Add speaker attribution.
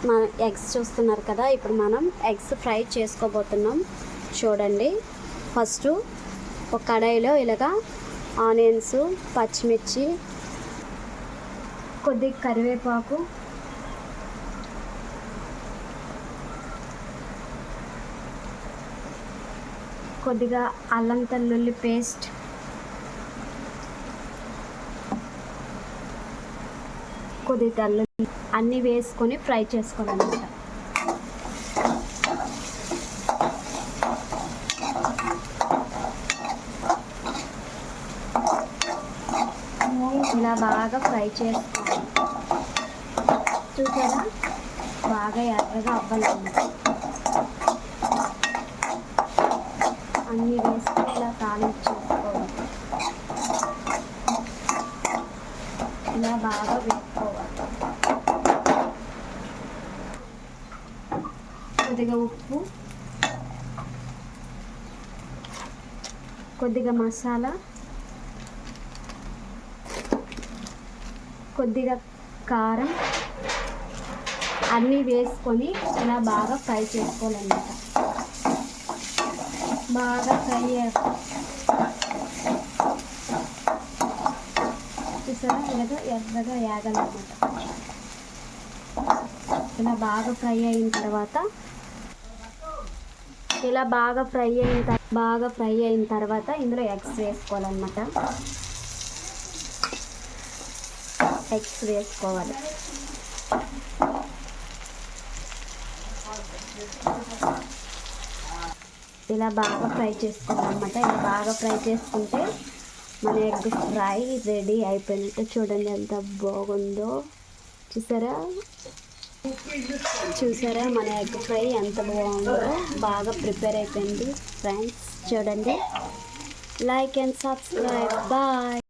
Speaker 1: మన ఎగ్స్ చూస్తున్నారు కదా, ఇప్పుడు మనం ఎగ్స్ ఫ్రై చేసుకోబోతున్నాం. చూడండి, ఫస్ట్ ఒక కడాయిలో ఇలాగా ఆనియన్స్, పచ్చిమిర్చి, కొద్దిగా కరివేపాకు, కొద్దిగా అల్లం వెల్లుల్లి పేస్ట్, కొద్దిగా తెల్లుల్లి అన్నీ వేసుకొని ఫ్రై చేసుకోవాలన్నమాట. ఇలా బాగా ఫ్రై చేసుకోవాలి. చూసారా, బాగా ఎర్రగా అవ్వాలన్నమాట. అన్నీ వేసుకొని ఇలా తాలించేసుకోవాలి. ఇలా బాగా వేసుకోవాలి. కొద్దిగా ఉప్పు, కొద్దిగా మసాలా, కొద్దిగా కారం అన్నీ వేసుకొని ఇలా బాగా ఫ్రై చేసుకోవాలన్నమాట. బాగా ఫ్రై చూసారా, ఇలాగ ఎర్రగా వేగాలన్నమాట. ఇలా బాగా ఫ్రై అయిన తర్వాత ఇందులో ఎగ్స్ వేసుకోవాలన్నమాట. ఎగ్స్ వేసుకోవాలి. ఇలా బాగా ఫ్రై చేసుకోవాలన్నమాట. ఇలా బాగా ఫ్రై చేసుకుంటే మన ఎగ్ ఫ్రై రెడీ అయిపోయినట్టు. చూడండి ఎంత బాగుందో. చూసారా మన ఎగ్ ఫ్రై ఎంత బాగుందో. బాగా ప్రిపేర్ అయిపోయింది ఫ్రెండ్స్. చూడండి, లైక్ అండ్ సబ్స్క్రైబ్. బాయ్.